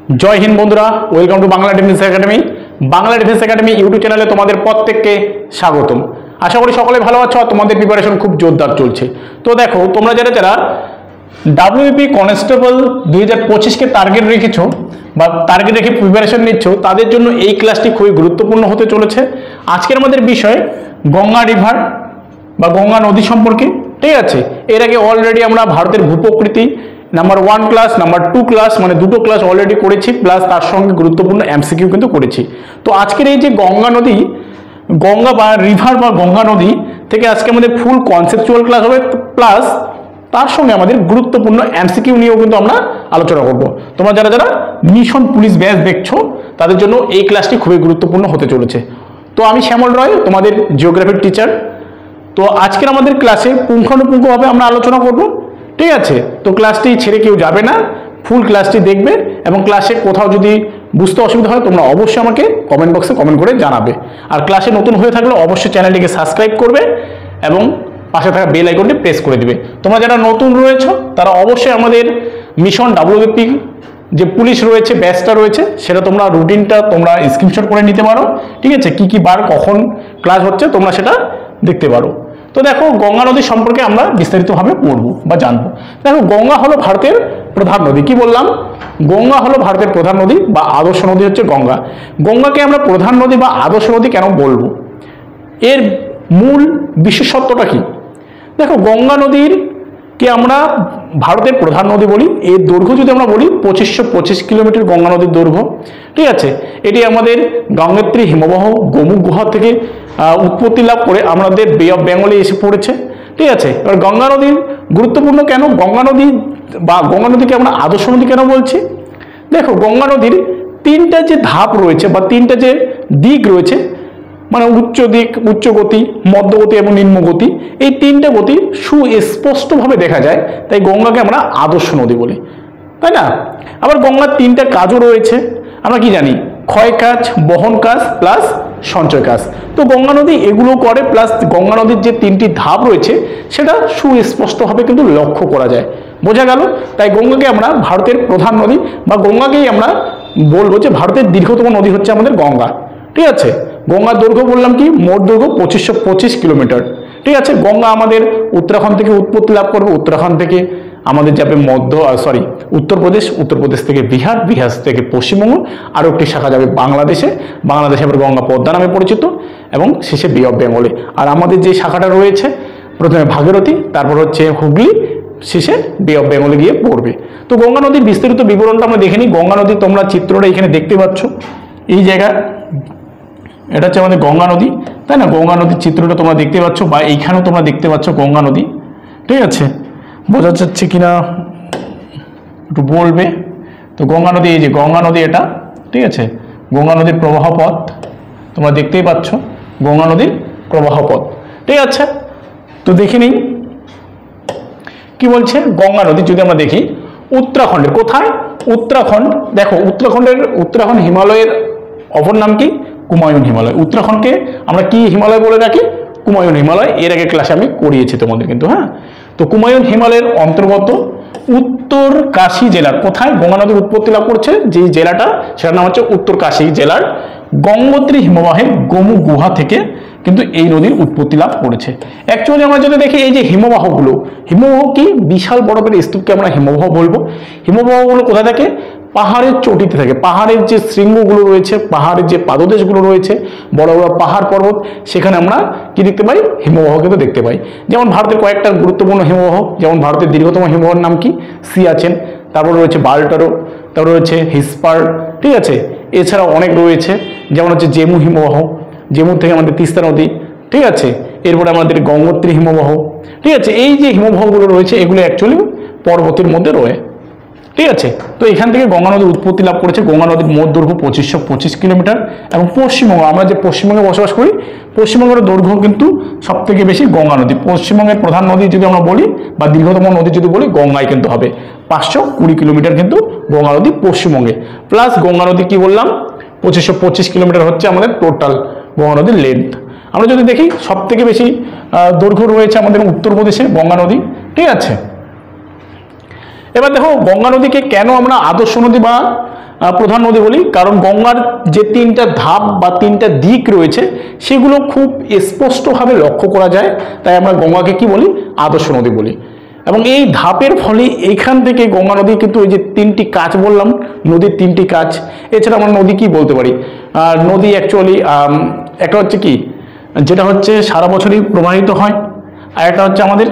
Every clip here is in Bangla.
जय हिंद बंधुरा welcome to Bangla defence academy. Bangla defence academy YouTube चैनले तुम्हारे प्रत्येकके स्वागतम। आशा करी सकले भालो आछो। तुम्हारे प्रिपारेशन खूब जोरदार चलছে। तो देखो তোমরা যারা যারা डब्ल्यूबीपी কনস্টেবল 2025 के টার্গেট রেখেছো বা টার্গেট রেখে প্রিপারেশন নিচ্ছো তাদের জন্য এই ক্লাসটি খুবই গুরুত্বপূর্ণ হতে চলেছে। আজকের আমাদের বিষয় গঙ্গা রিভার বা গঙ্গা নদী সম্পর্কে। ঠিক আছে, এর আগে অলরেডি আমরা ভারতের ভূপ্রকৃতি নাম্বার 1 ক্লাস নাম্বার 2 ক্লাস মানে দুটো ক্লাস অলরেডি করেছি, প্লাস তার সঙ্গে গুরুত্বপূর্ণ এমসিকিউ কিন্তু করেছি। তো আজকের এই যে গঙ্গা নদী, গঙ্গা বা রিভার বা গঙ্গা নদী থেকে আজকে আমাদের ফুল কনসেপচুয়াল ক্লাস হবে, প্লাস তার সঙ্গে আমাদের গুরুত্বপূর্ণ এমসিকিউ নিয়েও কিন্তু আমরা আলোচনা করব। তোমরা যারা যারা মিশন পুলিশ ব্যাচ দেখছো তাদের জন্য এই ক্লাসটি খুবই গুরুত্বপূর্ণ হতে চলেছে। তো আমি শ্যামল রয়, তোমাদের জিওগ্রাফির টিচার। তো আজকের আমাদের ক্লাসে পুঙ্খানুপুঙ্খভাবে আমরা আলোচনা করব। ঠিক আছে, তো ক্লাসটি ছেড়ে কেউ যাবে না, ফুল ক্লাসটি দেখবে এবং ক্লাসে কোথাও যদি বুঝতে অসুবিধা হয় তোমরা অবশ্যই আমাকে কমেন্ট বক্সে কমেন্ট করে জানাবে। আর ক্লাসে নতুন হয়ে থাকলে অবশ্যই চ্যানেলটিকে সাবস্ক্রাইব করবে এবং পাশে থাকা বেল আইকনটি প্রেস করে দিবে। তোমরা যারা নতুন রয়েছো তারা অবশ্যই আমাদের মিশন ডাব্লিউবিপি যে পুলিশ রয়েছে ব্যাচটা রয়েছে সেটা তোমরা রুটিনটা তোমরা স্ক্রিনশট করে নিতে পারো। ঠিক আছে, কি কি বার কখন ক্লাস হচ্ছে তোমরা সেটা দেখতে পারো। তো দেখো গঙ্গা নদী সম্পর্কে আমরা বিস্তারিতভাবে পড়বো বা জানবো। দেখো গঙ্গা হলো ভারতের প্রধান নদী। কি বললাম? গঙ্গা হলো ভারতের প্রধান নদী বা আদর্শ নদী হচ্ছে গঙ্গা। গঙ্গাকে আমরা প্রধান নদী বা আদর্শ নদী কেন বলবো, এর মূল বিশেষত্বটা কি? দেখো গঙ্গা নদীর কে আমরা ভারতের প্রধান নদী বলি। এর দৈর্ঘ্য যদি আমরা বলি 2525 কিলোমিটার গঙ্গা নদীর দৈর্ঘ্য। ঠিক আছে, এটি আমাদের গঙ্গোত্রী হিমবাহ গোমুখ গুহা থেকে উৎপত্তি লাভ করে আমাদের বে অফ বেঙ্গলে এসে পড়েছে। ঠিক আছে, এবার গঙ্গা নদীর গুরুত্বপূর্ণ কেন, গঙ্গা নদী বা গঙ্গা নদীকে আমরা আদর্শ নদী কেন বলছি? দেখো গঙ্গা নদীর তিনটা যে ধাপ রয়েছে বা তিনটা যে দিক রয়েছে, মানে উচ্চ দিক, উচ্চ গতি, মধ্যগতি এবং নিম্ন গতি, এই তিনটা গতি সুস্পষ্টভাবে দেখা যায়, তাই গঙ্গাকে আমরা আদর্শ নদী বলি, তাই না? আবার গঙ্গার তিনটা কাজও রয়েছে, আমরা কি জানি? ক্ষয় কাজ, বহন কাজ প্লাস সঞ্চয় কাজ। তো গঙ্গা নদী এগুলো করে, প্লাস গঙ্গা নদীর যে তিনটি ধাপ রয়েছে সেটা সুস্পষ্টভাবে কিন্তু লক্ষ্য করা যায়। বোঝা গেল? তাই গঙ্গাকে আমরা ভারতের প্রধান নদী বা গঙ্গাকেই আমরা বলবো যে ভারতের দীর্ঘতম নদী হচ্ছে আমাদের গঙ্গা। ঠিক আছে, গঙ্গার দৈর্ঘ্য বললাম কি, মোট দৈর্ঘ্য 2525 কিলোমিটার। ঠিক আছে, গঙ্গা আমাদের উত্তরাখণ্ড থেকে উৎপত্তি লাভ করবে, উত্তরাখণ্ড থেকে আমাদের যাবে উত্তরপ্রদেশ, উত্তরপ্রদেশ থেকে বিহার, বিহার থেকে পশ্চিমবঙ্গ, আরও একটি শাখা যাবে বাংলাদেশে, বাংলাদেশে আবার গঙ্গা পদ্মা নামে পরিচিত এবং শেষে বে অফ বেঙ্গলে। আর আমাদের যে শাখাটা রয়েছে প্রথমে ভাগীরথী, তারপর হচ্ছে হুগলি, শেষে বে অফ বেঙ্গলে গিয়ে পড়বে। তো গঙ্গা নদীর বিস্তারিত বিবরণটা আমরা দেখে নিই। গঙ্গা নদী তোমরা চিত্রটা এখানে দেখতে পাচ্ছ, এই জায়গা এটা হচ্ছে আমাদের গঙ্গা নদী, তাই না? গঙ্গা নদীর চিত্রটা তোমরা দেখতে পাচ্ছ বা এইখানেও তোমরা দেখতে পাচ্ছ গঙ্গা নদী। ঠিক আছে, বোঝা যাচ্ছে কিনা একটু বলবে। তো গঙ্গা নদী, এই যে গঙ্গা নদী এটা, ঠিক আছে, গঙ্গা নদীর প্রবাহ পথ তোমরা দেখতেই পাচ্ছ, গঙ্গা নদীর প্রবাহ পথ। ঠিক আছে, তো দেখে নিই কি বলছে। গঙ্গা নদী যদি আমরা দেখি উত্তরাখণ্ডের, কোথায়? উত্তরাখণ্ড। দেখো উত্তরাখণ্ড হিমালয়ের অপর নাম কি? কুমায়ুন হিমালয়। উত্তরাখণ্ডকে আমরা কি হিমালয় বলে রাখি? কুমায়ুন হিমালয়। এর আগে ক্লাসে আমি করিয়েছি তোমাদের কিন্তু, হ্যাঁ। তো কুমায়ুন হিমালয়ের অন্তর্গত উত্তর কাশী জেলার, কোথায় গঙ্গা নদীর উৎপত্তি লাভ করছে যে জেলাটা, সেটার নাম হচ্ছে উত্তর কাশী জেলার গঙ্গোত্রী হিমবাহের গোমুখ গুহা থেকে কিন্তু এই নদীর উৎপত্তি লাভ করেছে। অ্যাকচুয়ালি আমরা যদি দেখি এই যে হিমবাহগুলো, হিমবাহ কি বিশাল বরফের স্তূপকে আমরা হিমবাহ বলবো। হিমবাহগুলো কোথায় থাকে? পাহাড়ের চটিতে থাকে। পাহাড়ের যে শৃঙ্গগুলো রয়েছে, পাহাড়ের যে পাদদেশগুলো রয়েছে, বড় বড় পাহাড় পর্বত, সেখানে আমরা কি দেখতে পাই? হিমবাহ কিন্তু দেখতে পাই। যেমন ভারতের কয়েকটা গুরুত্বপূর্ণ হিমবাহ, যেমন ভারতের দীর্ঘতম হিমবাহের নাম কি? সিয়াচেন, তারপর রয়েছে বাল্টারো, তারপর রয়েছে হিসপার। ঠিক আছে, এছাড়াও অনেক রয়েছে, যেমন হচ্ছে জেমু হিমবাহ, জেমু থেকে আমাদের তিস্তা নদী। ঠিক আছে, এরপরে আমাদের গঙ্গোত্রী হিমবাহ। ঠিক আছে, এই যে হিমবাহগুলো রয়েছে এগুলো অ্যাকচুয়ালি পর্বতের মধ্যে রয়েছে। ঠিক আছে, তো এখান থেকে গঙ্গা নদীর উৎপত্তি লাভ করেছে। গঙ্গা নদীর মোট দৈর্ঘ্য 2525 কিলোমিটার এবং পশ্চিমবঙ্গ, আমরা যে পশ্চিমবঙ্গে বসবাস করি, পশ্চিমবঙ্গের দৈর্ঘ্য কিন্তু সব থেকে বেশি গঙ্গা নদী। পশ্চিমবঙ্গের প্রধান নদী যদি আমরা বলি বা দীর্ঘতম নদী যদি বলি, গঙ্গাই কিন্তু হবে। 520 কিলোমিটার কিন্তু গঙ্গা নদী পশ্চিমবঙ্গে, প্লাস গঙ্গা নদী কি বললাম 2525 কিলোমিটার হচ্ছে আমাদের টোটাল গঙ্গা নদীর লেন্থ। আমরা যদি দেখি সব থেকে বেশি দৈর্ঘ্য রয়েছে আমাদের উত্তরপ্রদেশে গঙ্গা নদী। ঠিক আছে, এবার দেখো গঙ্গা নদীকে কেন আমরা আদর্শ নদী বা প্রধান নদী বলি, কারণ গঙ্গার যে তিনটা ধাপ বা তিনটা দিক রয়েছে সেগুলো খুব স্পষ্টভাবে লক্ষ্য করা যায়, তাই আমরা গঙ্গাকে কি বলি, আদর্শ নদী বলি। এবং এই ধাপের ফলে এইখান থেকে গঙ্গা নদী কিন্তু ওই যে তিনটি কাজ বললাম, নদীর তিনটি কাজ, এছাড়া আমরা নদী কি বলতে পারি, নদী অ্যাকচুয়ালি একটা হচ্ছে কি, যেটা হচ্ছে সারা বছরই প্রবাহিত হয়, আর একটা হচ্ছে আমাদের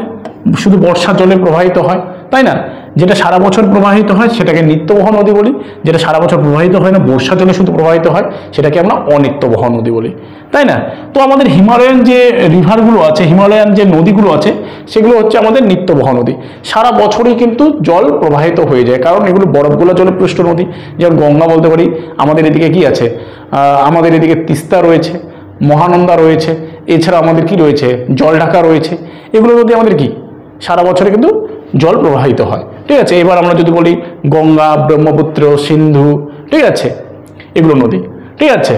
শুধু বর্ষা জলে প্রবাহিত হয়, তাই না? যেটা সারা বছর প্রবাহিত হয় সেটাকে নিত্যবহ নদী বলি, যেটা সারা বছর প্রবাহিত হয় না, বর্ষা জলে শুধু প্রবাহিত হয়, সেটাকে আমরা অনিত্যবহ নদী বলি, তাই না? তো আমাদের হিমালয়ান যে রিভারগুলো আছে, হিমালয়ান যে নদীগুলো আছে, সেগুলো হচ্ছে আমাদের নিত্যবহ নদী, সারা বছরই কিন্তু জল প্রবাহিত হয়ে যায়, কারণ এগুলো বরফগুলো জলপৃষ্ঠ নদী। যেমন গঙ্গা বলতে পারি, আমাদের এদিকে কি আছে, আমাদের এদিকে তিস্তা রয়েছে, মহানন্দা রয়েছে, এছাড়া আমাদের কি রয়েছে, জলঢাকা রয়েছে, এগুলো নদী আমাদের কি সারা বছরে কিন্তু জল প্রবাহিত হয়, ঠিক আছে? এবার আমরা যদি বলি গঙ্গা, ব্রহ্মপুত্র, সিন্ধু, ঠিক আছে, এগুলো নদী, ঠিক আছে?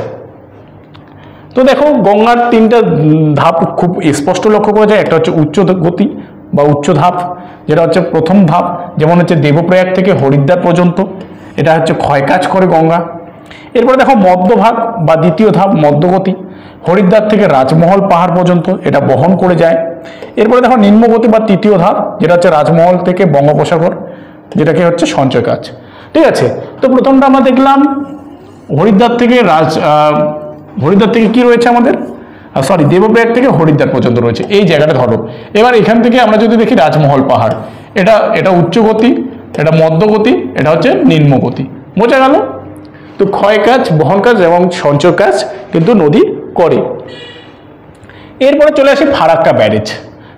তো দেখো গঙ্গার তিনটা ধাপ খুব স্পষ্ট লক্ষ্য করা যায়। একটা হচ্ছে উচ্চ গতি বা উচ্চ ধাপ, যেটা হচ্ছে প্রথম ধাপ, যেমন হচ্ছে দেবপ্রয়াগ থেকে হরিদ্বার পর্যন্ত, এটা হচ্ছে ক্ষয়কাজ করে গঙ্গা। এরপরে দেখো মধ্যভাগ বা দ্বিতীয় ধাপ মধ্যগতি, হরিদ্বার থেকে রাজমহল পাহাড় পর্যন্ত এটা বহন করে যায়। এরপরে দেখো নিম্নগতি বা তৃতীয় ধাপ, যেটা হচ্ছে রাজমহল থেকে বঙ্গোপসাগর, যেটাকে হচ্ছে সঞ্চয় কাজ, ঠিক আছে? তো প্রথমটা আমরা দেখলাম হরিদ্বার থেকে হরিদ্বার থেকে কি রয়েছে আমাদের, সরি দেবপ্রয়াগ থেকে হরিদ্বার পর্যন্ত রয়েছে, এই জায়গাটা ধরো। এবার এখান থেকে আমরা যদি দেখি রাজমহল পাহাড়, এটা উচ্চগতি, এটা মধ্যগতি, এটা হচ্ছে নিম্নগতি, বোঝা গেল? তো ক্ষয় কাজ, বহন কাজ এবং সঞ্চয় কাজ কিন্তু নদী করে। এরপরে চলে আসি ফারাক্কা ব্যারেজ,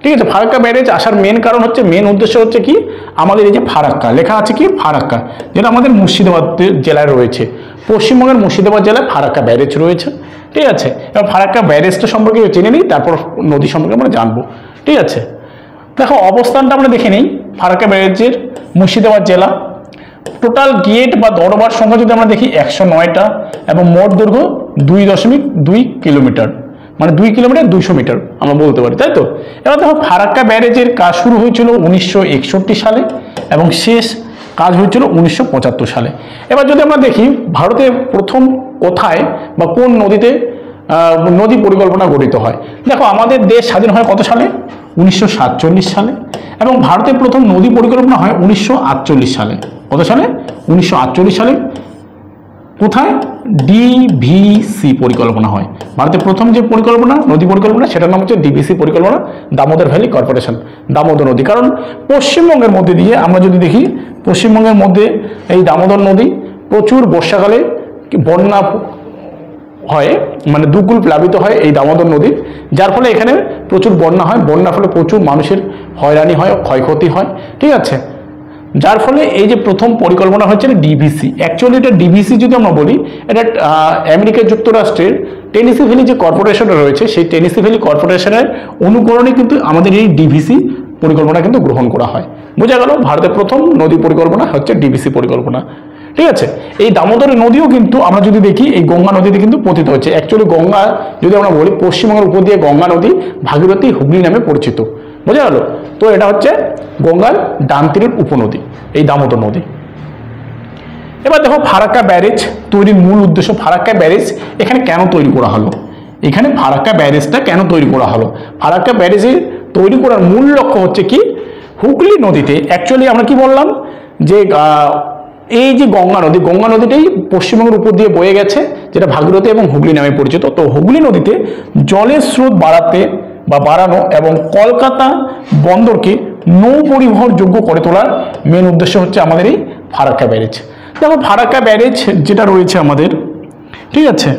ঠিক আছে? ফারাক্কা ব্যারেজ আসার মেন কারণ হচ্ছে, মেন উদ্দেশ্য হচ্ছে কি, আমাদের এই যে ফারাক্কা লেখা আছে কি, ফারাক্কা, যেটা আমাদের মুর্শিদাবাদ জেলায় রয়েছে, পশ্চিমবঙ্গের মুর্শিদাবাদ জেলায় ফারাক্কা ব্যারেজ রয়েছে, ঠিক আছে? এবার ফারাক্কা ব্যারেজটা সম্পর্কে জেনে নিই, তারপর নদী সম্পর্কে আমরা জানবো, ঠিক আছে? দেখো অবস্থানটা আমরা দেখে নিই। ফারাক্কা ব্যারেজের মুর্শিদাবাদ জেলা, টোটাল গেট বা দরবার সংখ্যা যদি আমরা দেখি 109টা, এবং মোট দৈর্ঘ্য 2.2 কিলোমিটার, মানে 2 কিলোমিটার 200 মিটার আমরা বলতে পারি, তাই তো? এবার দেখো ফারাক্কা ব্যারেজের কাজ শুরু হয়েছিল 1961 সালে এবং শেষ কাজ হয়েছিল 1975 সালে। এবার যদি আমরা দেখি ভারতে প্রথম কোথায় বা কোন নদীতে নদী পরিকল্পনা গঠিত হয়, দেখো আমাদের দেশ স্বাধীন হয় কত সালে, 1947 সালে, এবং ভারতের প্রথম নদী পরিকল্পনা হয় 1948 সালে। কত সালে? 1948 সালে। কোথায়? ডিভিসি পরিকল্পনা হয়। ভারতের প্রথম যে পরিকল্পনা, নদী পরিকল্পনা, সেটার নাম হচ্ছে ডিভিসি পরিকল্পনা, দামোদর ভ্যালি কর্পোরেশন, দামোদর নদী। কারণ পশ্চিমবঙ্গের মধ্যে দিয়ে আমরা যদি দেখি, পশ্চিমবঙ্গের মধ্যে এই দামোদর নদী প্রচুর বর্ষাকালে বন্যা হয়, মানে দুকুল প্লাবিত হয় এই দামোদর নদী, যার ফলে এখানে প্রচুর বন্যা হয়, বন্যার ফলে প্রচুর মানুষের হয়রানি হয়, ক্ষয়ক্ষতি হয়, ঠিক আছে? যার ফলে এই যে প্রথম পরিকল্পনা হচ্ছে ডিভিসি। অ্যাকচুয়ালি এটা ডিভিসি যদি আমরা বলি, এটা আমেরিকা যুক্তরাষ্ট্রের টেনেসি ভ্যালি যে কর্পোরেশনটা রয়েছে, সেই টেনেসি ভ্যালি কর্পোরেশনের অনুকরণে কিন্তু আমাদের এই ডিভিসি পরিকল্পনা কিন্তু গ্রহণ করা হয়। বোঝা গেল? ভারতের প্রথম নদী পরিকল্পনা হচ্ছে ডিভিসি পরিকল্পনা, ঠিক আছে? এই দামোদর নদীও কিন্তু আমরা যদি দেখি এই গঙ্গা নদীতে কিন্তু পতিত হচ্ছে। অ্যাকচুয়ালি গঙ্গা যদি আমরা বলি, পশ্চিমবঙ্গের উপর দিয়ে গঙ্গা নদী ভাগীরথী, হুগলি নামে পরিচিত, বোঝা গেল? তো এটা হচ্ছে গঙ্গার ডান তীরের উপনদী এই দামোদর নদী। এবার দেখো ফারাক্কা ব্যারেজ তৈরির মূল উদ্দেশ্য, ফারাক্কা ব্যারেজ এখানে কেন তৈরি করা হলো, এখানে ফারাক্কা ব্যারেজটা কেন তৈরি করা হলো? ফারাক্কা ব্যারেজে তৈরি করার মূল লক্ষ্য হচ্ছে কি, হুগলি নদীতে অ্যাকচুয়ালি আমরা কি বললাম যে এই যে গঙ্গা নদীটাই পশ্চিমবঙ্গের উপর দিয়ে বয়ে গেছে, যেটা ভাগীরথী এবং হুগলি নামে পরিচিত। তো হুগলি নদীতে জলের স্রোত বাড়ানো এবং কলকাতা বন্দরকে নৌ পরিবহনযোগ্য করে তোলার মেন উদ্দেশ্য হচ্ছে আমাদের এই ফারাক্কা ব্যারেজ। দেখো ফারাক্কা ব্যারেজ যেটা রয়েছে আমাদের, ঠিক আছে,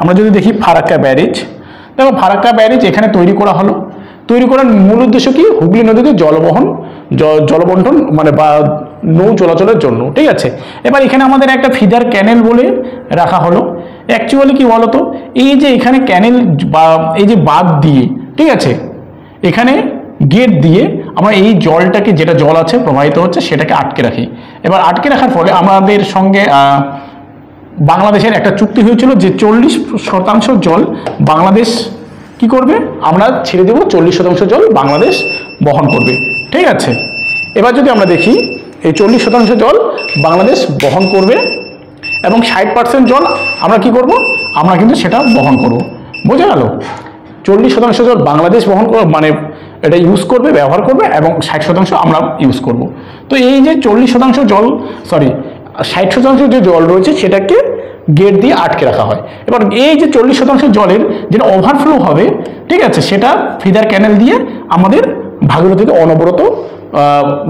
আমরা যদি দেখি ফারাক্কা ব্যারেজ, দেখো ফারাক্কা ব্যারেজ এখানে তৈরি করা হলো। তৈরি করার মূল উদ্দেশ্য কি, হুগলি নদীতে জলবন্টন মানে বা নৌ চলাচলের জন্য, ঠিক আছে? এবার এখানে আমাদের একটা ফিডার ক্যানেল বলে রাখা হলো। অ্যাকচুয়ালি কি বলতো, এই যে এখানে ক্যানেল বা এই যে বাঁধ দিয়ে, ঠিক আছে, এখানে গেট দিয়ে আমরা এই জলটাকে, যেটা জল আছে প্রবাহিত হচ্ছে, সেটাকে আটকে রাখি। এবার আটকে রাখার ফলে আমাদের সঙ্গে বাংলাদেশের একটা চুক্তি হয়েছিল যে 40% জল বাংলাদেশ কি করবে, আমরা ছেড়ে দেব, 40% জল বাংলাদেশ বহন করবে, ঠিক আছে? এবার যদি আমরা দেখি এই 40% জল বাংলাদেশ বহন করবে এবং 60% জল আমরা কি করব, আমরা কিন্তু সেটা বহন করব। বোঝা গেল? 40% জল বাংলাদেশ বহন করবে, মানে এটা ইউজ করবে, ব্যবহার করবে, এবং 60% আমরা ইউজ করব। তো এই যে 40% জল, সরি 60% যে জল রয়েছে সেটাকে গেট দিয়ে আটকে রাখা হয়। এবার এই যে 40% জলের যেটা ওভারফ্লো হবে, ঠিক আছে, সেটা ফিডার ক্যানেল দিয়ে আমাদের ভাগীরথীতে অনবরত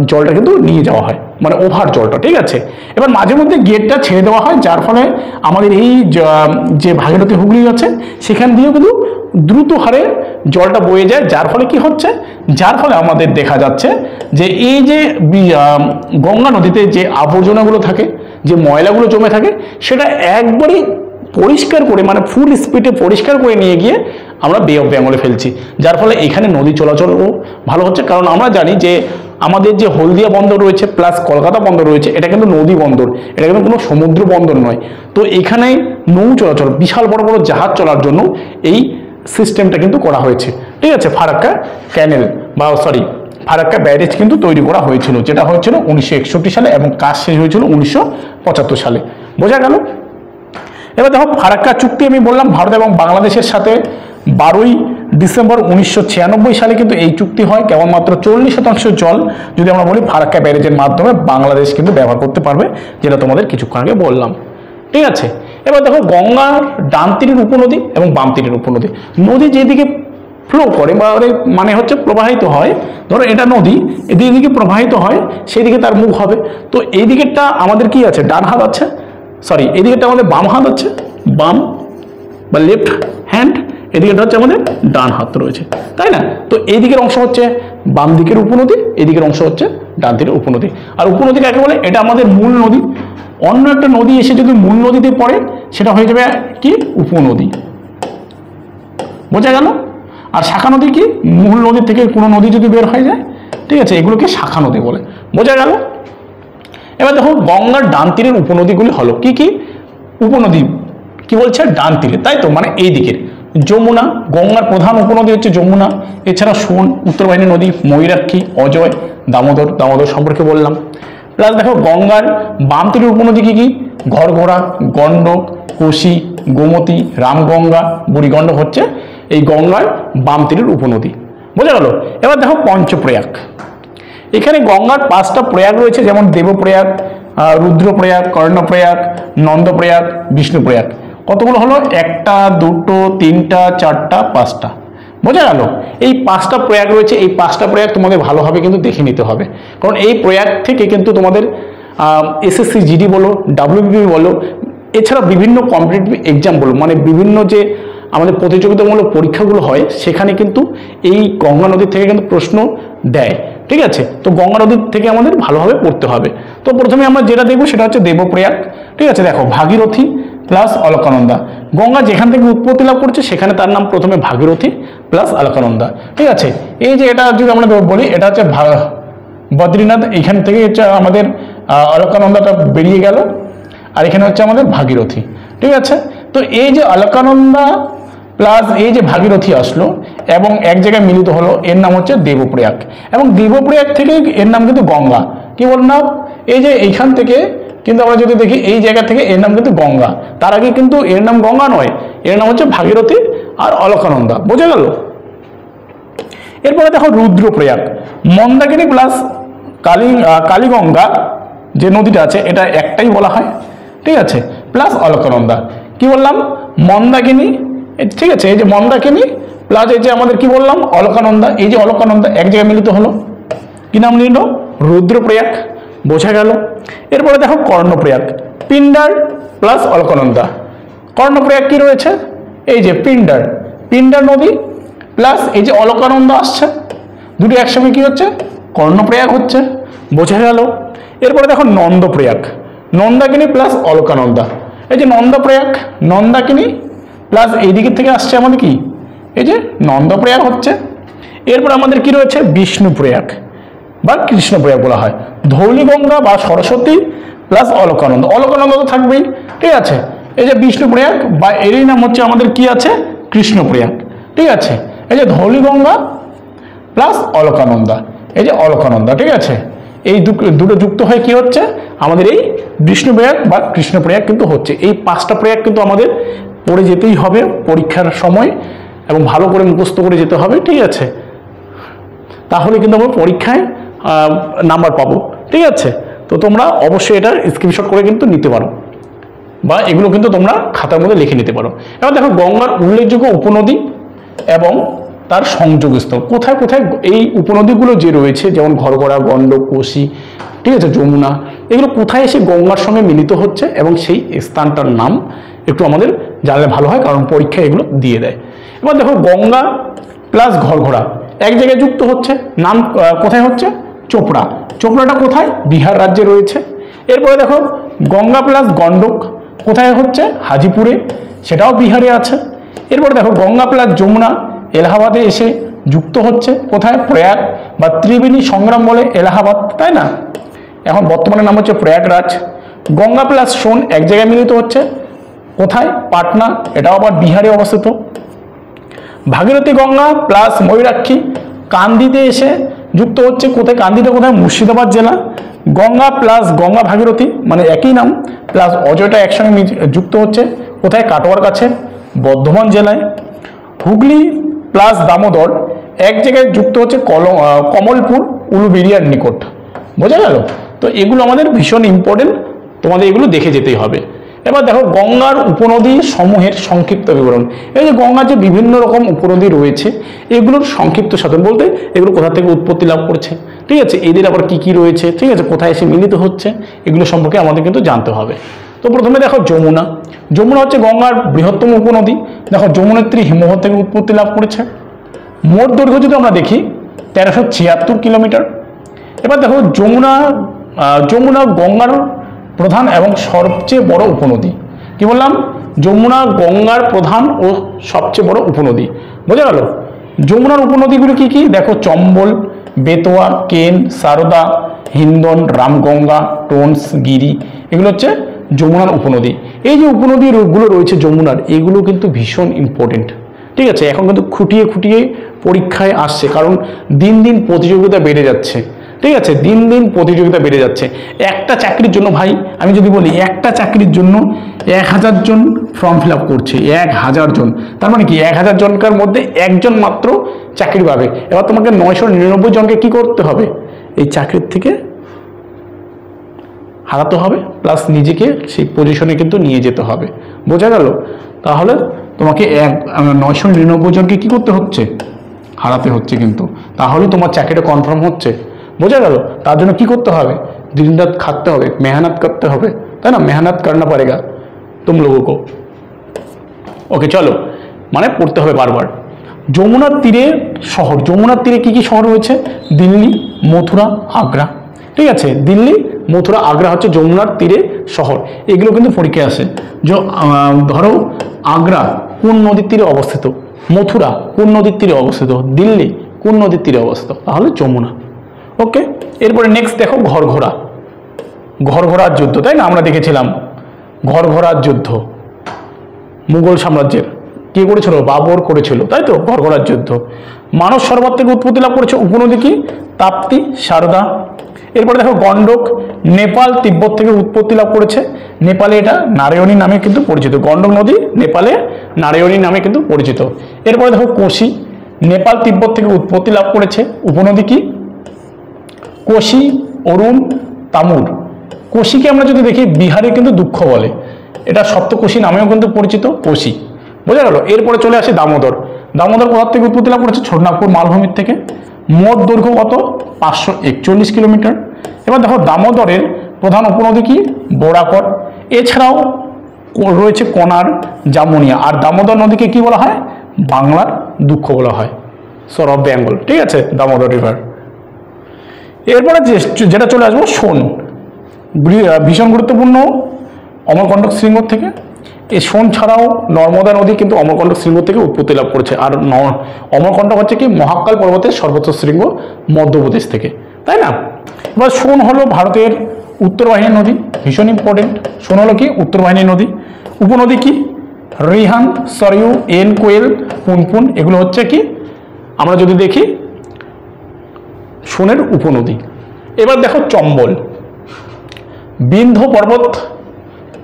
জলটা কিন্তু নিয়ে যাওয়া হয়, মানে ওভার জলটা, ঠিক আছে। এবার মাঝে মধ্যে গেটটা ছেড়ে দেওয়া হয়, যার ফলে আমাদের এই যে ভাগীরথী হুগলি আছে সেখান দিয়েও কিন্তু দ্রুত হারে জলটা বয়ে যায়, যার ফলে কি হচ্ছে, যার ফলে আমাদের দেখা যাচ্ছে যে এই যে গঙ্গা নদীতে যে আবর্জনাগুলো থাকে, যে ময়লাগুলো জমে থাকে, সেটা একবারই পরিষ্কার করে, মানে ফুল স্পিডে পরিষ্কার করে নিয়ে গিয়ে আমরা বে অফ বেঙ্গলে ফেলছি, যার ফলে এখানে নদী চলাচলও ভালো হচ্ছে। কারণ আমরা জানি যে আমাদের যে হলদিয়া বন্দর রয়েছে প্লাস কলকাতা বন্দর রয়েছে, এটা কিন্তু নদী বন্দর, এটা কিন্তু কোনো সমুদ্র বন্দর নয়। তো এখানে নৌ চলাচল, বিশাল বড় বড় জাহাজ চলার জন্য এই সিস্টেমটা কিন্তু করা হয়েছে, ঠিক আছে। ফারাক্কা ক্যানেল বা সরি ফারাক্কা ব্যারেজ কিন্তু তৈরি করা হয়েছিল, যেটা হয়েছিল 1961 সালে এবং কাজ শেষ হয়েছিল 1975 সালে। বোঝা গেল? এবার দেখো, ফারাক্কা চুক্তি আমি বললাম ভারত এবং বাংলাদেশের সাথে 12ই ডিসেম্বর 1996 সালে কিন্তু এই চুক্তি হয়। কেবলমাত্র 40% জল যদি আমরা বলি ফারাক্কা ব্যারেজের মাধ্যমে বাংলাদেশ কিন্তু ব্যবহার করতে পারবে, যেটা তোমাদের কিছুক্ষণ আগে বললাম, ঠিক আছে। এবার দেখো, গঙ্গার ডান তীরের উপনদী এবং বাম তীরের উপনদী, নদী যেদিকে ফ্লো করে বা মানে হচ্ছে প্রবাহিত হয়, ধরো এটা নদী, এদিকে প্রবাহিত হয়, সেই দিকে তার মুখ হবে। তো এই দিকেরটা আমাদের কি আছে, ডান হাত আছে, সরি এই দিকেরটা আমাদের বাম হাত আছে, বাম বা লেফট হ্যান্ড, এদিকেটা হচ্ছে আমাদের ডান হাত রয়েছে, তাই না? তো এই দিকের অংশ হচ্ছে বাম দিকের উপনদী, এদিকের অংশ হচ্ছে ডান দিকের উপনদী। আর উপনদী কাকে বলে? এটা আমাদের মূল নদী। অন্য একটা নদী এসে যদি মূল নদীতে পড়ে, সেটা হয়ে যাবে কি, উপনদী। বোঝা গেল? আর শাখা নদী কি, মূল নদী থেকে কোনো নদী যদি বের হয়ে যায়, ঠিক আছে, এগুলোকে শাখা নদী বলে। বোঝা গেল? এবার দেখো, গঙ্গার ডান তীরের উপনদীগুলি হলো কি কি? উপনদী কি বলছে, ডান তীরে, তাই তো, মানে এই দিকের যমুনা, গঙ্গার প্রধান উপনদী হচ্ছে যমুনা। এছাড়া সোন, উত্তরবাহিনী নদী, ময়ূরাক্ষী, অজয়, দামোদর, দামোদর সম্পর্কে বললাম। প্লাস দেখো, গঙ্গার বাম তীরের উপনদী কি কি? ঘরঘোড়া, গণ্ডক, কোশি, গোমতী, রামগঙ্গা, বুড়িগণ্ডক হচ্ছে এই গঙ্গার বাম তীরের উপনদী। বোঝা গেল? এবার দেখো, পঞ্চপ্রয়াগ। এখানে গঙ্গার 5টা প্রয়াগ রয়েছে, যেমন দেবপ্রয়াগ, রুদ্রপ্রয়াগ, কর্ণপ্রয়াগ, নন্দপ্রয়াগ, বিষ্ণুপ্রয়াগ। কতগুলো হলো? 1টা, 2টো, 3টা, 4টা, 5টা। বোঝা গেল? এই 5টা প্রয়াগ রয়েছে। এই 5টা প্রয়াগ তোমাদের ভালোভাবে কিন্তু দেখে নিতে হবে, কারণ এই প্রয়াগ থেকে কিন্তু তোমাদের এসএসসি জিডি বলো, ডাব্লিউবিপি বলো, এছাড়া বিভিন্ন কম্পিটিটিভ এক্সাম বলো, মানে বিভিন্ন যে আমাদের প্রতিযোগিতামূলক পরীক্ষাগুলো হয়, সেখানে কিন্তু এই গঙ্গা নদীর থেকে কিন্তু প্রশ্ন দেয়, ঠিক আছে। তো গঙ্গা নদীর থেকে আমাদের ভালোভাবে পড়তে হবে। তো প্রথমে আমরা যেটা দেখবো সেটা হচ্ছে দেবপ্রয়াগ, ঠিক আছে। দেখো, ভাগীরথী প্লাস অলকানন্দা, গঙ্গা যেখান থেকে উৎপত্তি লাভ করছে সেখানে তার নাম প্রথমে ভাগীরথী প্লাস অলকানন্দা, ঠিক আছে। এই যে এটা যদি আমরা বলি, এটা হচ্ছে বদ্রীনাথ, এইখান থেকে হচ্ছে আমাদের অলকানন্দাটা বেরিয়ে গেল, আর এখানে হচ্ছে আমাদের ভাগীরথী, ঠিক আছে। তো এই যে অলকানন্দা প্লাস এই যে ভাগীরথী আসলো এবং এক জায়গায় মিলিত হলো, এর নাম হচ্ছে দেবপ্রয়াগ। এবং দেবপ্রয়াগ থেকে এর নাম কিন্তু গঙ্গা। কি বললাম? এই যে এইখান থেকে কিন্তু আমরা যদি দেখি, এই জায়গা থেকে এর নাম কিন্তু গঙ্গা, তার আগে কিন্তু এর নাম গঙ্গা নয়, এর নাম হচ্ছে ভাগীরথী আর অলকানন্দা। বোঝা গেল? এরপরে দেখো, রুদ্রপ্রয়াগ, মন্দাকিনী প্লাস কালীগঙ্গা যে নদীটা আছে, এটা একটাই বলা হয়, ঠিক আছে, প্লাস অলকানন্দা। কি বললাম? মন্দাকিনী, ঠিক আছে, এই যে মন্দাকিনী প্লাস এই যে আমাদের কি বললাম, অলকানন্দা। এই যে অলকানন্দা এক জায়গায় মিলিত হলো, কি নাম নিল? রুদ্রপ্রয়াগ। বোঝা গেল? এরপরে দেখো, কর্ণপ্রয়াগ, পিন্ডার প্লাস অলকানন্দা। কর্ণপ্রয়াগ কি রয়েছে? এই যে পিন্ডার নদী প্লাস এই যে অলকানন্দা আসছে, দুটি একসঙ্গে কি হচ্ছে? কর্ণপ্রয়াগ হচ্ছে। বোঝা গেল? এরপরে দেখো, নন্দপ্রয়াগ, নন্দাকিনী প্লাস অলকানন্দা। এই যে নন্দপ্রয়াগ, নন্দাকিনী প্লাস এই দিকের থেকে আসছে আমাদের কি, এই যে নন্দপ্রয়াগ হচ্ছে। এরপর আমাদের কি রয়েছে? বিষ্ণুপ্রয়াগ বা কৃষ্ণপ্রয়াগ বলা হয়। ধৌলিগঙ্গা বা সরস্বতী প্লাস অলকানন্দা, অলকানন্দা তো থাকবেই, ঠিক আছে। এই যে বিষ্ণুপ্রয়াগ বা এরই নাম হচ্ছে আমাদের কি আছে? কৃষ্ণপ্রয়াগ, ঠিক আছে। এই যে ধৌলিগঙ্গা প্লাস অলকানন্দা, এই যে অলকানন্দা, ঠিক আছে। এই দুটো যুক্ত হয়ে কি হচ্ছে আমাদের এই বিষ্ণুপ্রয়াগ বা কৃষ্ণপ্রয়াগ কিন্তু হচ্ছে। এই 5টা প্রয়াগ কিন্তু আমাদের পড়ে যেতেই হবে পরীক্ষার সময় এবং ভালো করে মুখস্থ করে যেতে হবে, ঠিক আছে? তাহলে কিন্তু আমরা পরীক্ষায় নাম্বার পাবো, ঠিক আছে? তো তোমরা অবশ্যই এটা স্ক্রিনশট করে কিন্তু নিতে পারো বা এগুলো কিন্তু তোমরা খাতার মধ্যে লিখে নিতে পারো। এবার দেখো গঙ্গার উল্লেখযোগ্য উপনদী এবং তার সংযোগস্থল কোথায় কোথায় এই উপনদীগুলো যে রয়েছে, যেমন ঘরঘরা, গণ্ডক, কোশি, ঠিক আছে, যমুনা, এগুলো কোথায় এসে গঙ্গার সঙ্গে মিলিত হচ্ছে এবং সেই স্থানটার নাম একটু আমাদের জানলে ভালো হয়, কারণ পরীক্ষায় এগুলো দিয়ে দেয়। এবার দেখো গঙ্গা প্লাস ঘরঘরা এক জায়গায় যুক্ত হচ্ছে, নাম কোথায় হচ্ছে? চোপড়া। চোপড়াটা কোথায়? বিহার রাজ্যে রয়েছে। এরপরে দেখো গঙ্গা প্লাস গণ্ডক কোথায় হচ্ছে? হাজিপুরে, সেটাও বিহারে আছে। এরপরে দেখো গঙ্গা প্লাস যমুনা এলাহাবাদে এসে যুক্ত হচ্ছে, কোথায়? প্রয়াগ বা ত্রিবেণী সংগ্রাম বলে এলাহাবাদ, তাই না? এখন বর্তমানে নাম হচ্ছে প্রয়াগরাজ। গঙ্গা প্লাস সোন এক জায়গায় মিলিত হচ্ছে, কোথায়? পাটনা, এটাও আবার বিহারে অবস্থিত। ভাগীরথী গঙ্গা প্লাস ময়ূরাক্ষী কান্দিতে এসে যুক্ত হচ্ছে, কোথায়? কান্দিটা কোথায়? মুর্শিদাবাদ জেলা। গঙ্গা প্লাস গঙ্গা ভাগীরথী মানে একই নাম প্লাস অজয়টা একসঙ্গে যুক্ত হচ্ছে, কোথায়? কাটোয়ার কাছে, বর্ধমান জেলায়। হুগলি প্লাস দামোদর এক জায়গায় যুক্ত হচ্ছে, কমলপুর, উলুবেড়িয়ার নিকট। বোঝা গেল? তো এগুলো আমাদের ভীষণ ইম্পর্টেন্ট, তোমাদের এগুলো দেখে যেতেই হবে। এবার দেখো গঙ্গার উপনদী সমূহের সংক্ষিপ্ত বিবরণ। এই যে গঙ্গার যে বিভিন্ন রকম উপনদী রয়েছে এগুলোর সংক্ষিপ্ত সাধন বলতে এগুলো কোথা থেকে উৎপত্তি লাভ করছে, ঠিক আছে, এদের আবার কি কি রয়েছে, ঠিক আছে, কোথায় এসে মিলিত হচ্ছে, এগুলো সম্পর্কে আমাদের কিন্তু জানতে হবে। তো প্রথমে দেখো যমুনা। যমুনা হচ্ছে গঙ্গার বৃহত্তম উপনদী। দেখো যমুনেত্রী হিমভহ থেকে উৎপত্তি লাভ করেছে। মোট দৈর্ঘ্য যদি আমরা দেখি 1376 কিলোমিটার। এবার দেখো যমুনা গঙ্গার প্রধান এবং সবচেয়ে বড় উপনদী। কি বললাম? যমুনা গঙ্গার প্রধান ও সবচেয়ে বড় উপনদী। বোঝা গেল? যমুনার উপনদীগুলো কি কি? দেখো চম্বল, বেতোয়া, কেন, সারদা, হিন্দন, রামগঙ্গা, টোনস, গিরি, এগুলো হচ্ছে যমুনার উপনদী। এই যে উপনদীগুলো রয়েছে যমুনার, এগুলো কিন্তু ভীষণ ইম্পর্টেন্ট, ঠিক আছে? এখন কিন্তু খুঁটিয়ে খুঁটিয়ে পরীক্ষায় আসছে, কারণ দিন দিন প্রতিযোগিতা বেড়ে যাচ্ছে, ঠিক আছে, দিন দিন প্রতিযোগিতা বেড়ে যাচ্ছে। একটা চাকরির জন্য ভাই আমি যদি বলি, একটা চাকরির জন্য 1000 জন ফর্ম ফিল আপ করছে, 1000 জন। তার মানে কি 1000 জনকার মধ্যে একজন মাত্র চাকরি পাবে। এবার তোমাকে 999 জনকে কি করতে হবে? এই চাকরির থেকে হারাতে হবে, প্লাস নিজেকে সেই পজিশনে কিন্তু নিয়ে যেতে হবে। বোঝা গেল? তাহলে তোমাকে 999 জনকে কি করতে হচ্ছে? হারাতে হচ্ছে কিন্তু, তাহলে তোমার চাকরিটা কনফার্ম হচ্ছে। বোঝা গেল? তার জন্য কি করতে হবে? दिन रात खाटते হবে, मेहनत करते হবে, তাই না? मेहनत करना पड़ेगा तुम लोगों को। ओके चलो, মানে পড়তে হবে বারবার। যমুনার তীরে শহর, যমুনার তীরে কি কি শহর রয়েছে? দিল্লি, মথুরা, আগ্রা। ঠিক আছে, দিল্লি, মথুরা, আগ্রা হচ্ছে যমুনার তীরে শহর। এগুলো কিন্তু পরীক্ষায় আসে। ধরো আগ্রা কোন নদীর তীরে অবস্থিত, মথুরা কোন নদীর তীরে অবস্থিত, দিল্লি কোন নদীর তীরে অবস্থিত, তাহলে যমুনা। ওকে, এরপরে নেক্সট দেখো ঘরঘোড়া, ঘরঘোড়ার যুদ্ধ, তাই না? আমরা দেখেছিলাম ঘরঘোড়ার যুদ্ধ মুঘল সাম্রাজ্যের, কে করেছিল? বাবর করেছিল, তাই তো? ঘরঘোড়ার যুদ্ধ। মানস সরোবর থেকে উৎপত্তি লাভ করেছে উপনদী কি? তাপ্তি, সারদা। এরপরে দেখো গণ্ডক, নেপাল তিব্বত থেকে উৎপত্তি লাভ করেছে। নেপালে এটা নারায়ণী নামে কিন্তু পরিচিত। গণ্ডক নদী নেপালে নারায়ণী নামে কিন্তু পরিচিত। এরপরে দেখো কোশি, নেপাল তিব্বত থেকে উৎপত্তি লাভ করেছে। উপনদী কি? কোশি, অরুণ, তামুর। কোশিকে আমরা যদি দেখি বিহারে কিন্তু দুঃখ বলে, এটা সপ্তকোশি নামেও কিন্তু পরিচিত কোশি। বোঝা গেল? এরপরে চলে আসে দামোদর। দামোদর কোথা থেকে উৎপত্তি লাভ করেছে? ছোটনাগপুর মালভূমির থেকে। মোট দৈর্ঘ্য কত? 541 কিলোমিটার। এবার দেখো দামোদরের প্রধান উপনদী কি? বোরাকর। এছাড়াও রয়েছে কোনার, জামুনিয়া। আর দামোদর নদীকে কি বলা হয়? বাংলার দুঃখ বলা হয়, সর অফ বেঙ্গল। ঠিক আছে, দামোদর রিভার। এরপরে যেটা চলে আসবো সোন, ভীষণ গুরুত্বপূর্ণ অমরকণ্টক শৃঙ্গ থেকে। এই সোন ছাড়াও নর্মদা নদী কিন্তু অমরকণ্টক শৃঙ্গ থেকে উৎপত্তি লাভ করেছে। আর অমরকণ্টক হচ্ছে কি? মহাকাল পর্বতের সর্বোচ্চ শৃঙ্গ মধ্যপ্রদেশ থেকে, তাই না? এবার সোন হলো ভারতের উত্তরবাহিনী নদী, ভীষণ ইম্পর্টেন্ট। সোন হলো কি? উত্তরবাহিনী নদী। উপনদী কি? রিহান, সরইউ, এন, কোয়েল, পুনপুন, এগুলো হচ্ছে কি? আমরা যদি দেখি সোনের উপনদী। এবার দেখো চম্বল, বিন্ধ্য পর্বত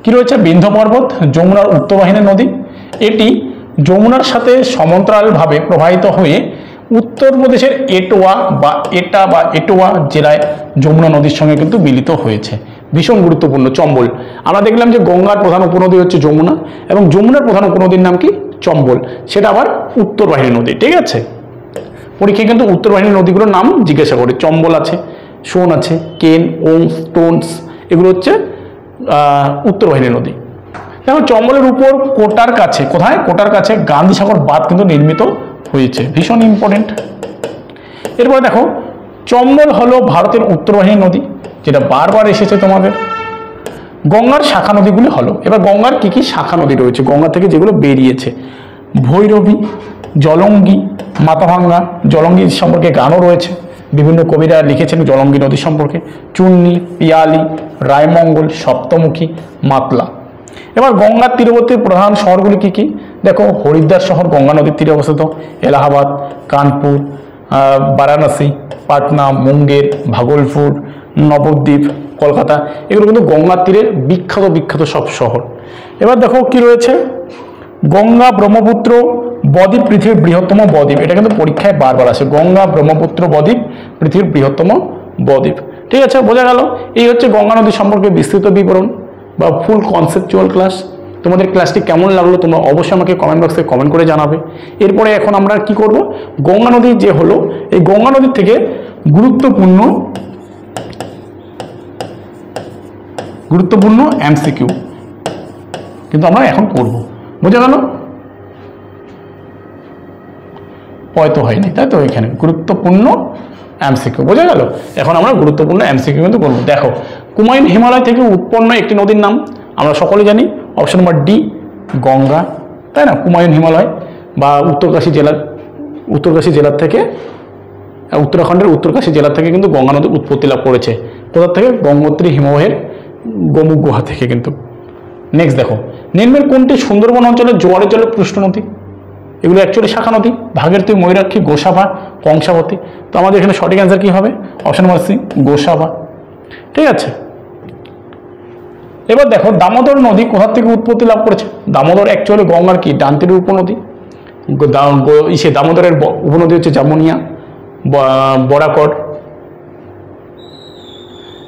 কি রয়েছে, বিন্ধ্য পর্বত যমুনার উত্তরবাহিনী নদী। এটি যমুনার সাথে সমান্তরালভাবে প্রবাহিত হয়ে উত্তরপ্রদেশের এটোয়া জেলায় যমুনা নদীর সঙ্গে কিন্তু মিলিত হয়েছে। ভীষণ গুরুত্বপূর্ণ চম্বল। আমরা দেখলাম যে গঙ্গার প্রধান উপনদী হচ্ছে যমুনা এবং যমুনার প্রধান উপনদীর নাম কি, চম্বল, সেটা আবার উত্তরবাহিনী নদী। ঠিক আছে, পরীক্ষায় কিন্তু উত্তরবাহিনী নদীগুলোর নাম জিজ্ঞাসা করে। চম্বল আছে, সোন আছে, কেন, ওং, স্টোনস, এগুলো হচ্ছে উত্তরবাহিনী নদী। দেখো চম্বলের উপর কোটার কাছে, কোথায়, কোটার কাছে গান্ধীসাগর বাঁধ কিন্তু নির্মিত হয়েছে, ভীষণ ইম্পর্টেন্ট। এরপরে দেখো চম্বল হলো ভারতের উত্তরবাহিনী নদী, যেটা বারবার এসেছে তোমাদের। গঙ্গার শাখা নদীগুলি হলো, এবার গঙ্গার কি কি শাখা নদী রয়েছে গঙ্গা থেকে যেগুলো বেরিয়েছে, ভৈরবী, জলঙ্গি, মাথাভাঙ্গা, জলঙ্গি সম্পর্কে গানও রয়েছে, বিভিন্ন কবিরা লিখেছেন জলঙ্গি নদী সম্পর্কে, চূর্ণী, পিয়ালি, রায়মঙ্গল, সপ্তমুখী, মাতলা। এবার গঙ্গার তীরবর্তী প্রধান শহরগুলি কি কি, দেখো হরিদ্বার শহর গঙ্গা নদীর তীরে অবস্থিত, এলাহাবাদ, কানপুর, বারাণসী, পাটনা, মুঙ্গের, ভাগলপুর, নবদ্বীপ, কলকাতা, এগুলো কিন্তু গঙ্গার তীরের বিখ্যাত সব শহর। এবার দেখো কি রয়েছে, গঙ্গা ব্রহ্মপুত্র বদ্বীপ পৃথিবীর বৃহত্তম বদ্বীপ, এটা কিন্তু পরীক্ষায় বারবার আসে, গঙ্গা ব্রহ্মপুত্র বদ্বীপ পৃথিবীর বৃহত্তম বদ্বীপ। ঠিক আছে, বোঝা গেল। এই হচ্ছে গঙ্গা নদী সম্পর্কে বিস্তৃত বিবরণ বা ফুল কনসেপচুয়াল ক্লাস। তোমাদের ক্লাসটি কেমন লাগলো তোমরা অবশ্যই আমাকে কমেন্ট বক্সে কমেন্ট করে জানাবে। এরপরে এখন আমরা কি করব, গঙ্গা নদী যে হলো, এই গঙ্গা নদীর থেকে গুরুত্বপূর্ণ এমসিকিউ কিন্তু আমরা এখন করব, বোঝা গেল? হয়তো হয়নি, তাই তো, এখানে গুরুত্বপূর্ণ এমসিকিউ, বোঝা গেল? এখন আমরা গুরুত্বপূর্ণ এমসিকিউ কিন্তু করবো। দেখো কুমায়ুন হিমালয় থেকে উৎপন্ন একটি নদীর নাম আমরা সকলে জানি, অপশন নম্বর ডি, গঙ্গা, তাই না? কুমায়ুন হিমালয় বা উত্তরকাশী জেলার থেকে, উত্তরাখণ্ডের উত্তরকাশী জেলা থেকে কিন্তু গঙ্গা নদী উৎপত্তি লাভ করেছে। কোথা থেকে? গঙ্গোত্রী হিমবাহের গোমুখ গুহা থেকে কিন্তু। নেক্সট দেখো, নিম্নের কোনটি সুন্দরবন অঞ্চলের জোয়ারের জলের পৃষ্ঠ নদী? এগুলো অ্যাকচুয়ালি শাখা নদী, ভাগীরথী, ময়ূরাক্ষী, গোসাবা, কংসাবতী। তো আমাদের এখানে সঠিক অ্যান্সার কি হবে? Option number C, Gosaba. ঠিক আছে, এবার দেখো দামোদর নদী কোথা থেকে উৎপত্তি লাভ করেছে? দামোদর অ্যাকচুয়ালি গঙ্গার কি ডান তীরের উপনদী। দামোদরের উপনদী হচ্ছে জামুনিয়া, বরাকর।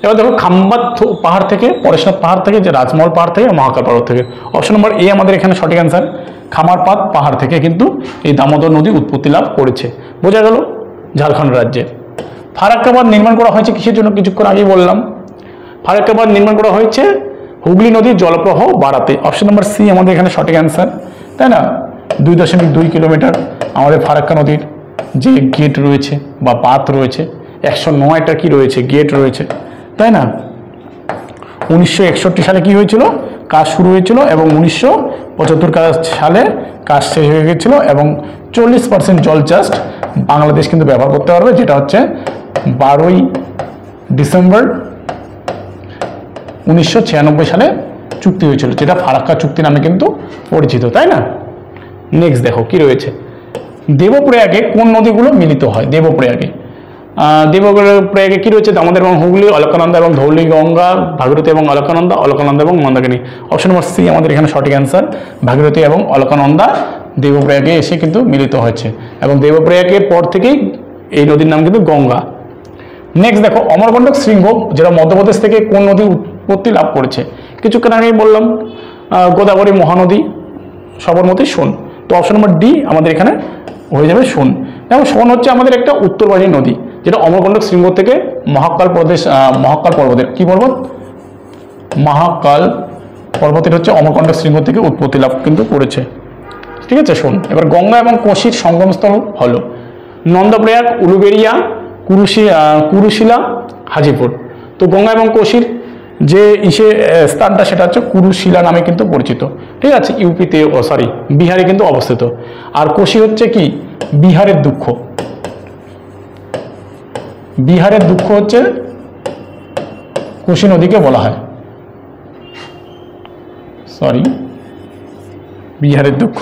এবার দেখো খাম্বাত পাহাড় থেকে, পরেশনাথ পাহাড় থেকে, যে রাজমহল পাহাড় থেকে, মহাকাল পাহাড় থেকে। অপশন নম্বর এ আমাদের এখানে সঠিক অ্যান্সার, খামারপাত পাহাড় থেকে কিন্তু এই দামোদর নদী উৎপত্তি লাভ করেছে, বোঝা গেল? ঝাড়খণ্ড রাজ্যে। ফারাক্কা বাঁধ নির্মাণ করা হয়েছে কিসের জন্য? কিছুক্ষণ আগেই বললাম, ফারাক্কা বাঁধ নির্মাণ করা হয়েছে হুগলি নদীর জলপ্রবাহ বাড়াতে। অপশন নম্বর সি আমাদের এখানে সঠিক অ্যান্সার, তাই না? 2.2 কিলোমিটার আমাদের ফারাক্কা নদীর যে গেট রয়েছে বা বাঁধ রয়েছে, 109টা কি রয়েছে, গেট রয়েছে, তাই না? 1961 সালে কি হয়েছিল? কাজ শুরু হয়েছিল এবং 1975 সালে কাজ শেষ হয়ে গেছিল এবং 40% জল জাস্ট বাংলাদেশ কিন্তু ব্যবহার করতে পারবে, যেটা হচ্ছে 12ই ডিসেম্বর 1996 সালে চুক্তি হয়েছিল, যেটা ফারাক্কা চুক্তি নামে কিন্তু পরিচিত, তাই না? নেক্সট দেখো কি রয়েছে, দেবপ্রয়াগে কোন নদীগুলো মিলিত হয়? দেবপ্রয়াগে কি রয়েছে? দামোদর এবং হুগলি, অলকানন্দা এবং ধৌলি গঙ্গা, ভাগীরথী এবং অলকানন্দা, অলকানন্দা এবং মন্দাকিনী। অপশন নম্বর সি আমাদের এখানে সঠিক অ্যান্সার, ভাগীরথী এবং অলকানন্দা দেবপ্রয়াগে এসে কিন্তু মিলিত হয়েছে এবং দেবপ্রয়াগের পর থেকেই এই নদীর নাম কিন্তু গঙ্গা। নেক্সট দেখো অমরকণ্টক শৃঙ্গ, যেটা মধ্যপ্রদেশ থেকে কোন নদী উৎপত্তি লাভ করেছে? কিছুক্ষণ আগেই বললাম, গোদাবরী, মহানদী, সবরমতী, সোন। তো অপশন নম্বর ডি আমাদের এখানে হয়ে যাবে সোন। দেখো সোন হচ্ছে আমাদের একটা উত্তরবাহিনী নদী, যেটা অমরকণ্টক শৃঙ্গ থেকে মহাকাল পর্বতের কি পর্বত? মহাকাল পর্বতের হচ্ছে অমরকণ্টক শৃঙ্গ থেকে উৎপত্তি লাভ কিন্তু করেছে। ঠিক আছে, শোন। এবার গঙ্গা এবং কোশির সঙ্গমস্থল হলো নন্দপ্রয়াগ, উলুবেড়িয়া, কুরুশিলা, হাজিপুর। তো গঙ্গা এবং কোশির যে স্থানটা সেটা হচ্ছে কুরুশিলা নামে কিন্তু পরিচিত। ঠিক আছে, ইউপিতে, বিহারে কিন্তু অবস্থিত। আর কোশি হচ্ছে কি? বিহারের দুঃখ। বিহারের দুঃখ হচ্ছে কোশি নদীকে বলা হয়, বিহারের দুঃখ।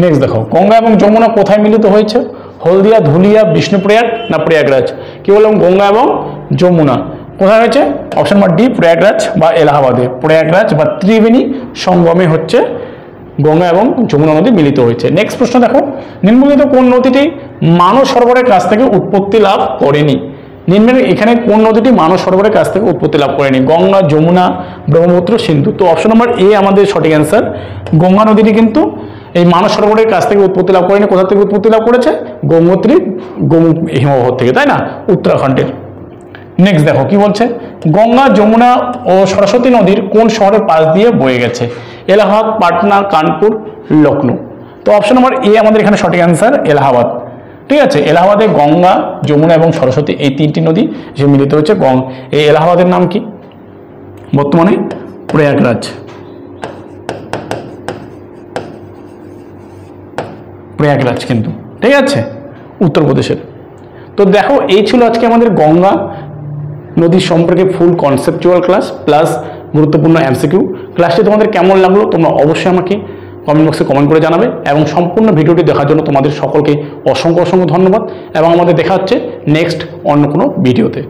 নেক্সট দেখো গঙ্গা এবং যমুনা কোথায় মিলিত হয়েছে? হলদিয়া, ধুলিয়া, বিষ্ণুপ্রয়াগ না প্রয়াগরাজ? কি বললাম? গঙ্গা এবং যমুনা কোথায় হয়েছে? অপশন নাম্বার ডি প্রয়াগরাজ বা এলাহাবাদে। প্রয়াগরাজ বা ত্রিবেণী সঙ্গমে হচ্ছে গঙ্গা এবং যমুনা নদী মিলিত হয়েছে। নেক্সট প্রশ্ন দেখো, নিম্নলিখিত কোন নদীটি মানব সরোবরের কাছ থেকে উৎপত্তি লাভ করেনি? এখানে কোন নদীটি মানব সরোবরের কাছ থেকে উৎপত্তি লাভ করেনি? গঙ্গা, যমুনা, ব্রহ্মপুত্র, সিন্ধু। তো অপশন নাম্বার এ আমাদের সঠিক অ্যান্সার। গঙ্গা নদীটি কিন্তু এই মানব সরোবরের কাছ থেকে উৎপত্তি লাভ করেনি। কোথা থেকে উৎপত্তি লাভ করেছে? গঙ্গোত্রী হিমবাহ থেকে, তাই না, উত্তরাখণ্ডের। নেক্সট দেখো কি বলছে, গঙ্গা, যমুনা ও সরস্বতী নদীর কোন শহরের পাশ দিয়ে বয়ে গেছে? এলাহাবাদ, পাটনা, কানপুর, লখনৌ। তো অপশন নাম্বার এ আমাদের এখানে সঠিক অ্যান্সার, এলাহাবাদ। ঠিক আছে, এলাহাবাদে গঙ্গা, যমুনা এবং সরস্বতী এই তিনটি নদী যে মিলিত হচ্ছে এই এলাহাবাদের নাম কি? বর্তমানে প্রয়াগরাজ। প্রয়াগরাজ কিন্তু, ঠিক আছে, উত্তরপ্রদেশের। তো দেখো এই ছিল আজকে আমাদের গঙ্গা নদী সম্পর্কে ফুল কনসেপচুয়াল ক্লাস প্লাস গুরুত্বপূর্ণ এমসিকিউ। ক্লাসটি তোমাদের কেমন লাগলো তোমরা অবশ্যই আমাকে কমেন্ট বক্সে কমেন্ট করে জানাবে, এবং সম্পূর্ণ ভিডিওটি দেখার জন্য তোমাদের সকলকে অসংখ্য অসংখ্য ধন্যবাদ, এবং আমাদের দেখা হচ্ছে নেক্সট অন্য কোনো ভিডিওতে।